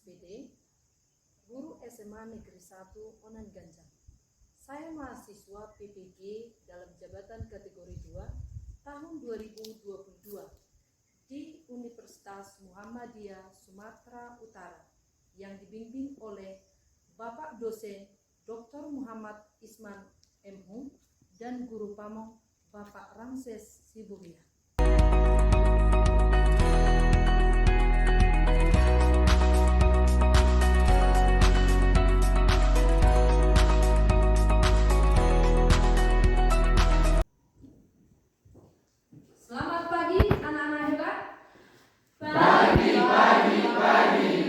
SPD, guru SMA Negeri 1 Onan Ganjang. Saya mahasiswa PPG dalam jabatan kategori 2 tahun 2022 di Universitas Muhammadiyah Sumatera Utara yang dibimbing oleh Bapak dosen Dr. Muhammad Isman MHum dan guru pamong Bapak Ramses Siburia. Selamat pagi anak-anak hebat. Pagi,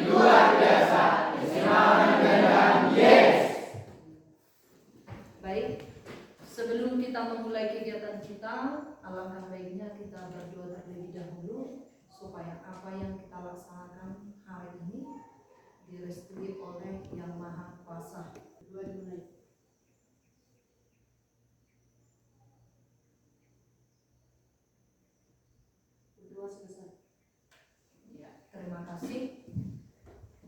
luar biasa. SMA Onan Ganjang, yes. Baik, sebelum kita memulai kegiatan kita, alangkah baiknya kita berdoa terlebih dahulu supaya apa yang kita laksanakan hari ini direstui oleh Yang Maha Kuasa. Doa dimulai. Berdoa selesai. Ya, terima kasih.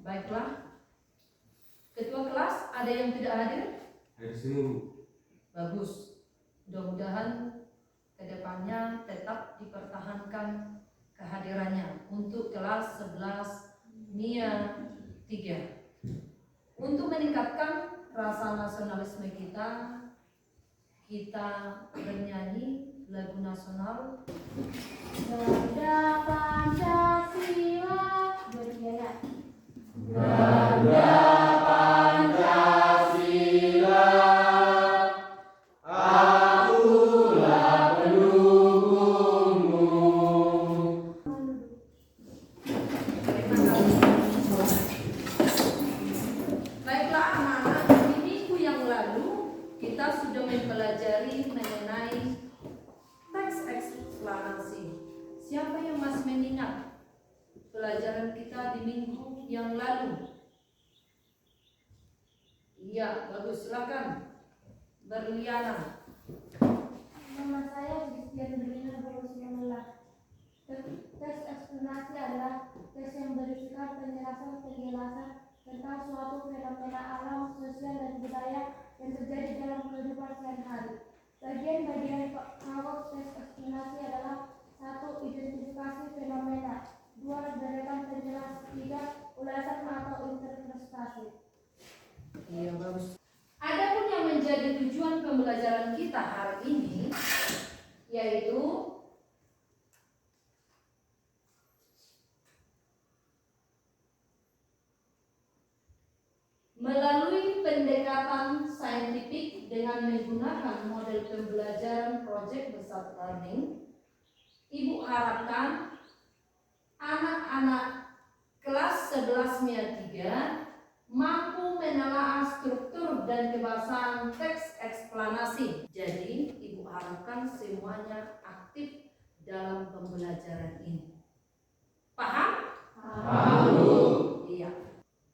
Baiklah. Ketua kelas, ada yang tidak hadir? Hadir semua. Bagus. Mudah-mudahan kedepannya tetap dipertahankan kehadirannya untuk kelas 11 MIA 3. Untuk meningkatkan rasa nasionalisme kita bernyanyi lagu nasional Garda Pancasila berdaya. Garda Pancasila, akulah pendukungmu. Baiklah anak-anak, di minggu yang lalu kita sudah mempelajari mengenai teks eksplanasi. Siapa yang masih mengingat pelajaran kita di minggu yang lalu? Iya, bagus, silakan Berliana. Nama saya Christian Berlina Berusmanullah. Teks eksplanasi adalah teks yang berisikan penjelasan tentang suatu fenomena alam, sosial, dan budaya yang terjadi dalam kehidupan sehari-hari. Bagian-bagian pokok teks eksplanasi adalah: 1. Identifikasi fenomena, 2. Deretan penjelas, 3. Ulasan atau interpretasi. Iya, bagus. Adapun yang menjadi tujuan pembelajaran kita hari ini yaitu melalui pendekatan saintifik dengan menggunakan model pembelajaran project based learning, Ibu harapkan anak-anak kelas 11 MIA 3 mampu menelaah struktur dan kebahasan teks eksplanasi. Jadi, Ibu harapkan semuanya aktif dalam pembelajaran ini. Paham? Paham. Iya.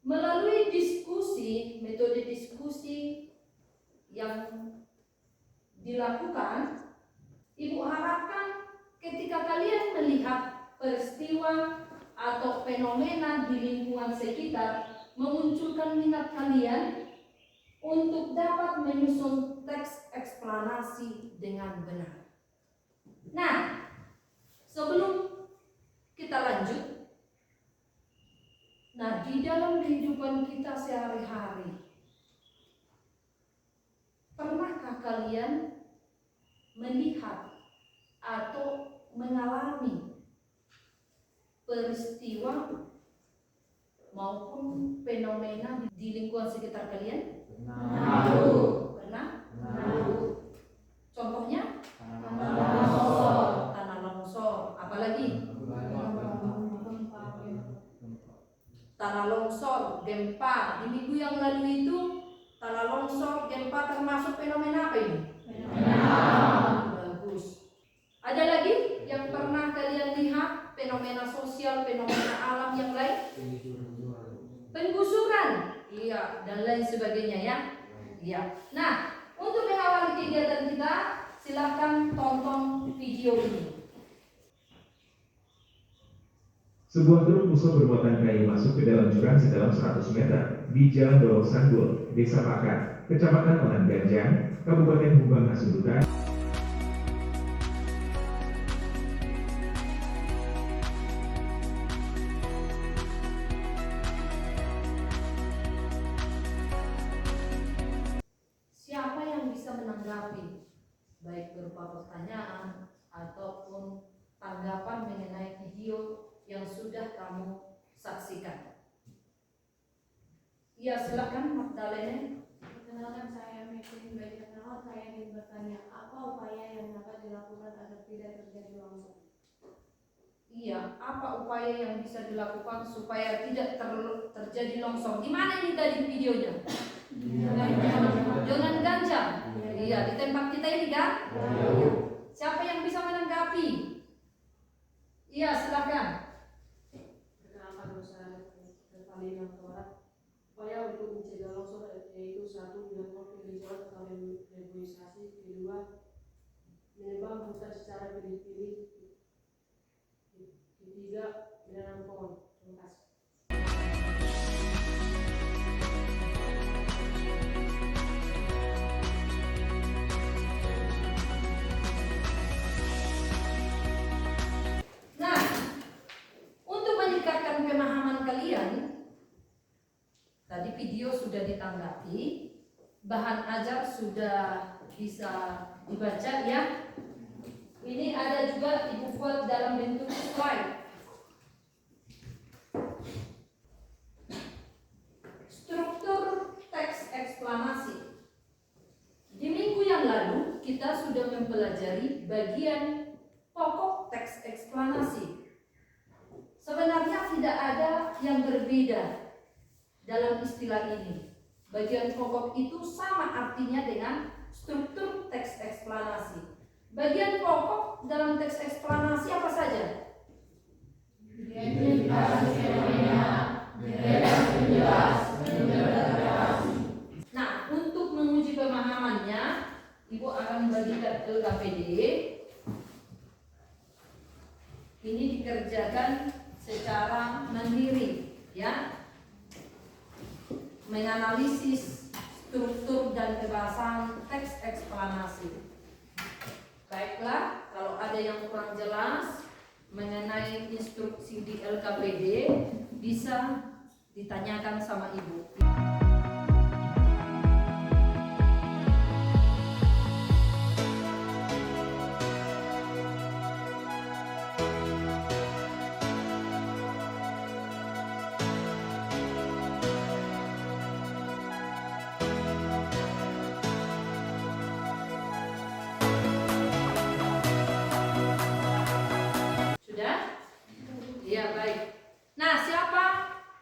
Melalui metode diskusi yang dilakukan, Ibu harapkan ketika kalian melihat peristiwa atau fenomena di lingkungan sekitar, memunculkan minat kalian untuk dapat menyusun teks eksplanasi dengan benar. Nah, sebelum kita lanjut, di dalam kehidupan kita sehari-hari, pernahkah kalian melihat atau mengalami peristiwa maupun fenomena di lingkungan sekitar kalian? Pernah? Contohnya? Tanah longsor. Apalagi? Tanah longsor, gempa. Di minggu yang lalu itu tanah longsor, gempa termasuk fenomena apa ini? Bagus. Ada lagi yang pernah kalian lihat fenomena sosial, fenomena alam yang lain? Penggusuran, iya, dan lain sebagainya ya. Iya. Nah, untuk mengawali kegiatan kita, silakan tonton video ini. Sebuah truk musuh bermuatan kayu masuk ke dalam jurang sedalam 100 meter di Jalan Dolok Sanggul, Desa Pakat, Kecamatan Onan Ganjang, Kabupaten Humbang Hasundutan. Siapa yang bisa menanggapi, baik berupa pertanyaan ataupun tanggapan mengenai video yang sudah kamu saksikan? Ya, silakan Magdalene. Perkenalkan, saya Metin Bajanawat. Saya ingin bertanya, apa upaya yang dapat dilakukan agar tidak terjadi longsor? Iya, apa upaya yang bisa dilakukan supaya tidak terjadi longsor? Di mana ini tadi videonya? Dengan Ganjang. Iya, di tempat kita ini kan? Siapa yang bisa menanggapi? Iya, silakan. Perkenalkan, saya Revalina Tora. Upaya untuk mencegah longsor yaitu 1. Dilakukan penghijauan atau reboisasi. 2. Menebang hutan secara pilih-pilih. 3. Menanam pohon. Terima kasih. Nah, untuk meningkatkan pemahaman kalian, tadi video sudah ditanggapi, bahan ajar sudah bisa dibaca ya. Ini ada juga Ibu buat dalam bentuk slide. Struktur teks eksplanasi. Di minggu yang lalu kita sudah mempelajari bagian pokok teks eksplanasi. Sebenarnya tidak ada yang berbeda dalam istilah ini. Bagian pokok itu sama artinya dengan struktur teks eksplanasi. Bagian pokok dalam teks eksplanasi apa saja? Identifikasi fenomena, direkan penjelas, interpretasi. Nah, untuk menguji pemahamannya, Ibu akan membagikan LKPD. Ini dikerjakan secara mandiri, ya. Menganalisis struktur dan kebahasan teks eksplanasi. Baiklah, kalau ada yang kurang jelas mengenai instruksi di LKPD, bisa ditanyakan sama Ibu. Ya, baik. Nah, siapa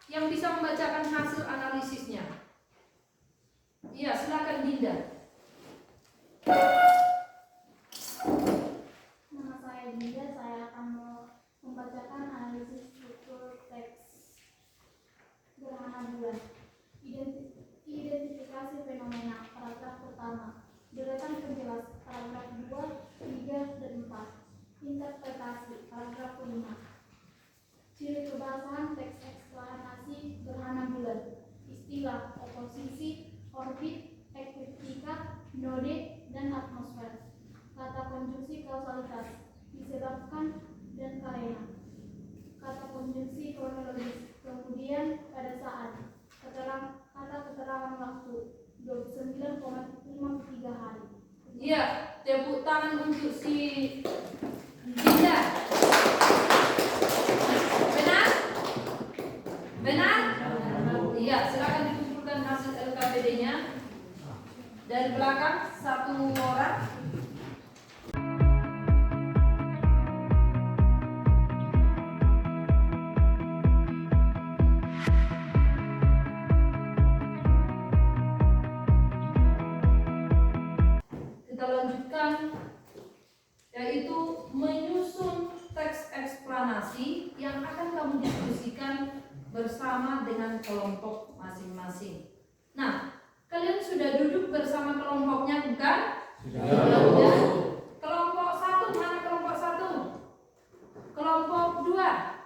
yang bisa membacakan hasil analisisnya? Iya, silakan Dinda. Nama saya Dinda, saya akan membacakan analisis struktur teks gerhana bulan. Identifikasi fenomena, paragraf pertama. Deretan penjelas, paragraf 2, 3, dan 4. Interpretasi, paragraf 5. Ciri kebahasan teks eksplanasi gerhana bulan. Istilah oposisi, orbit, ekliptika, node, dan atmosfer. Kata konjungsi kausalitas, disebabkan, dan karena. Kata konjungsi kronologis, kemudian, pada saat. Kata keterangan waktu, 29,53 hari. Iya, tepuk tangan untuk si Dinda. Benar? Benar? Iya, silakan dikumpulkan hasil LKPD-nya. Dari belakang, 1 orang. Kita lanjutkan, yaitu menyusun teks eksplanasi yang akan kamu diskusikan bersama dengan kelompok masing-masing. Nah, kalian sudah duduk bersama kelompoknya, bukan? Sudah. Kelompok 1, mana kelompok 1? Kelompok 2.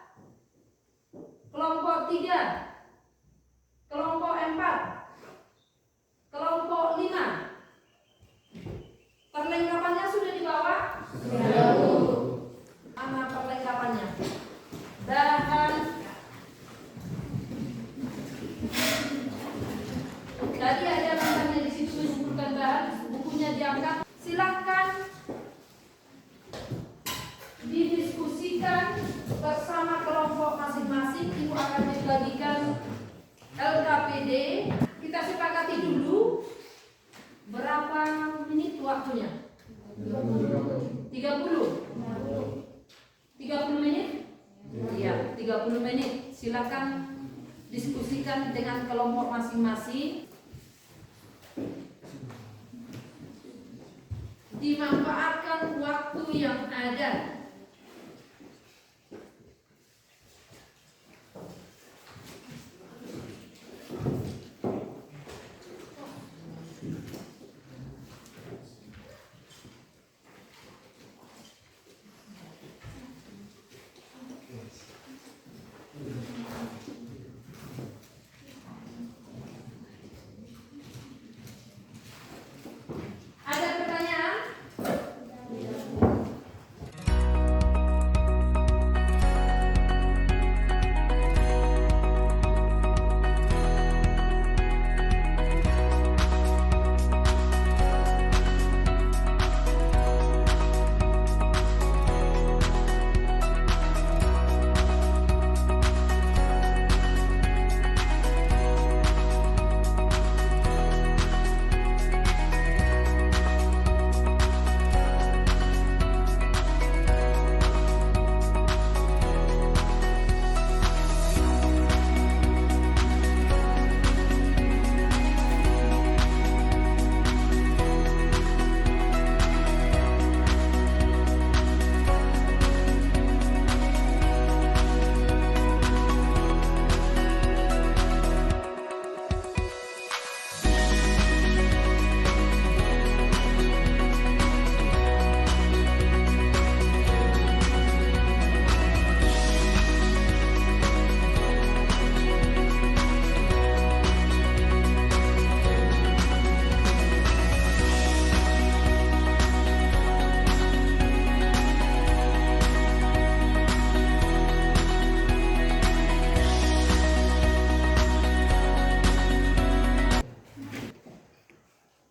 30 menit? Iya, 30 menit. Silakan diskusikan dengan kelompok masing-masing. Dimanfaatkan waktu yang ada. Ada pertanyaan?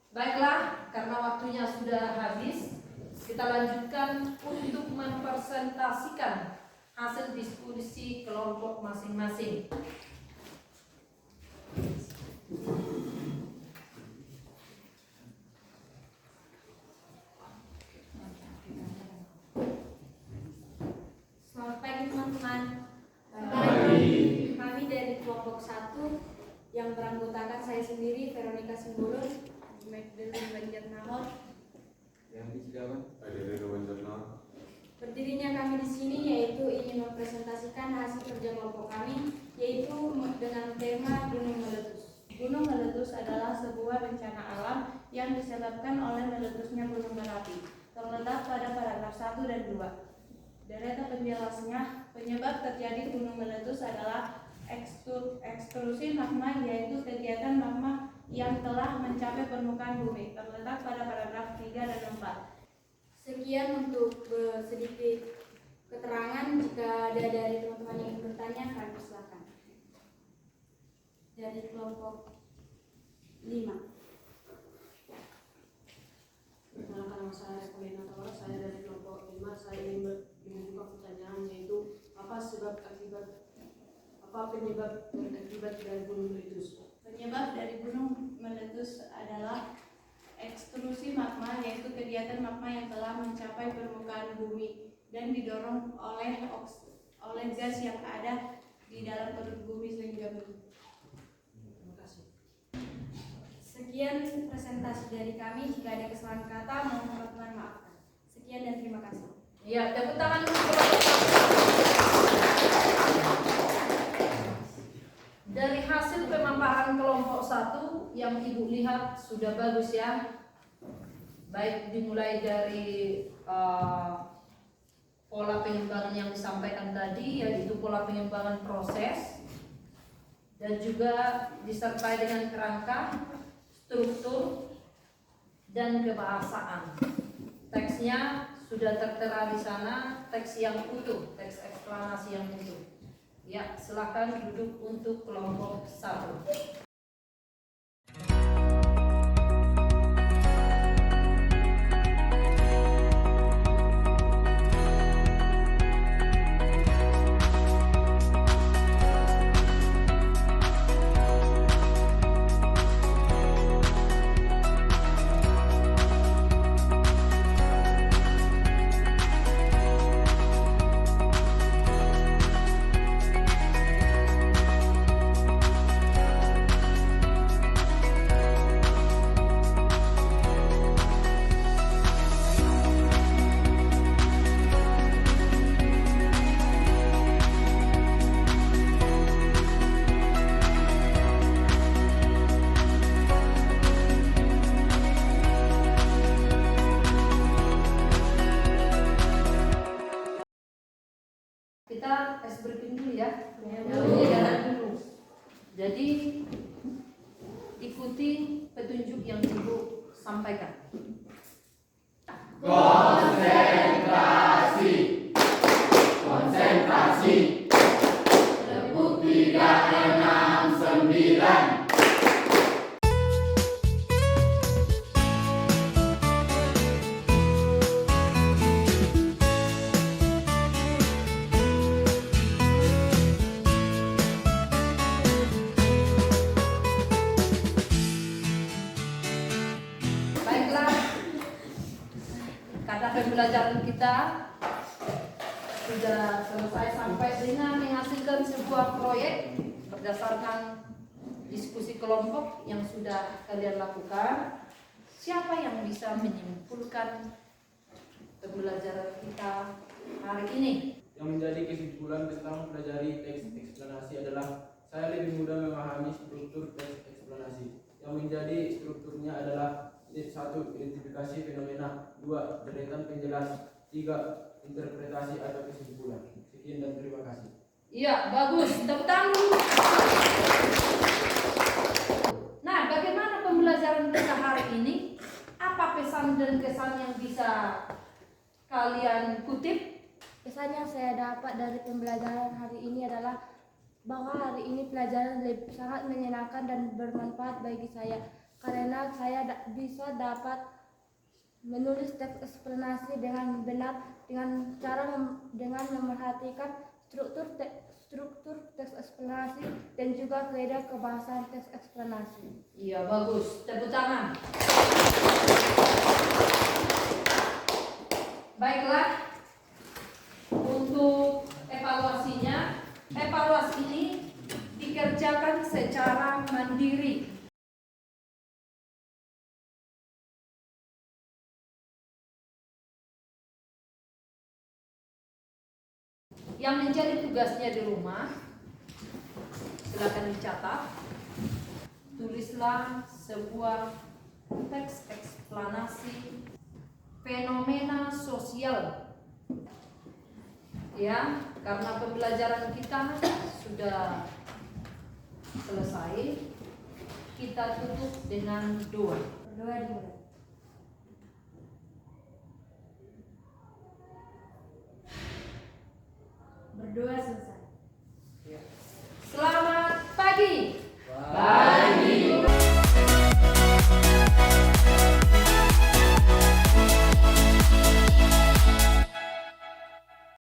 Baiklah, karena waktunya sudah habis, kita lanjutkan untuk mempresentasikan hasil diskusi kelompok masing-masing. Selamat pagi teman-teman. Kami dari kelompok 1 yang beranggotakan saya sendiri, Veronica Simbolon, Magdalene Banjarnahor. Yang disilakan. Berdirinya kami di sini yaitu ingin mempresentasikan hasil kerja kelompok kami, yaitu dengan tema Gunung Meletus. Gunung meletus adalah sebuah bencana alam yang disebabkan oleh meletusnya gunung berapi. Terletak pada paragraf 1 dan 2. Deretan penjelasnya, penyebab terjadi gunung meletus adalah ekstrusi magma, yaitu kegiatan magma yang telah mencapai permukaan bumi. Terletak pada paragraf 3 dan 4. Sekian untuk sedikit keterangan. Jika ada dari teman-teman yang ingin bertanya, kami silakan. Dari kelompok 5. Perkenalkan nama saya Rekomena Tawar, saya dari kelompok 5. Saya ingin mengajukan pertanyaan, yaitu apa penyebab dan akibat dari gunung meletus? Penyebab dari gunung meletus adalah ekstrusi magma, yaitu kegiatan magma yang telah mencapai permukaan bumi dan didorong oleh gas yang ada di dalam perut bumi sehingga meletus. Terima kasih. Sekian presentasi dari kami. Jika ada kesalahan kata, mohon teman-teman maafkan. Sekian dan terima kasih. Ya, tepuk tangan dulu. Dari hasil pemaparan kelompok 1 yang Ibu lihat sudah bagus ya. Baik dimulai dari pola pengembangan yang disampaikan tadi, yaitu pola pengembangan proses, dan juga disertai dengan kerangka, struktur, dan kebahasaan. Teksnya sudah tertera di sana, teks yang utuh, teks eksplanasi yang utuh. Ya, silakan duduk untuk kelompok 1. kita tes briefing dulu ya. Dulu. Jalan dulu. Jadi ikuti petunjuk yang Ibu sampaikan. Baiklah, karena pembelajaran kita sudah selesai sampai dengan menghasilkan sebuah proyek berdasarkan diskusi kelompok yang sudah kalian lakukan. Siapa yang bisa menyimpulkan pembelajaran kita hari ini? Yang menjadi kesimpulan tentang pelajari teks eksplanasi adalah saya lebih mudah memahami struktur teks eksplanasi. Yang menjadi strukturnya adalah 1. Identifikasi fenomena, 2. Deretan penjelas, 3. Interpretasi atau kesimpulan. Sekian dan terima kasih. Iya, bagus. Tepuk tangan. Nah, bagaimana pembelajaran kita hari ini? Apa pesan dan kesan yang bisa kalian kutip? Pesan yang saya dapat dari pembelajaran hari ini adalah bahwa hari ini pelajaran sangat menyenangkan dan bermanfaat bagi saya karena saya bisa dapat menulis teks eksplanasi dengan benar dengan cara dengan memerhatikan struktur teks eksplanasi dan juga kaidah kebahasan teks eksplanasi. Iya, bagus. Tepuk tangan. Baiklah, untuk evaluasinya, evaluasi ini dikerjakan secara mandiri. Yang menjadi tugasnya di rumah, silakan dicatat. Tulislah sebuah teks eksplanasi fenomena sosial. Ya, karena pembelajaran kita sudah selesai, kita tutup dengan doa. Berdoa dimulai. Berdoa selesai.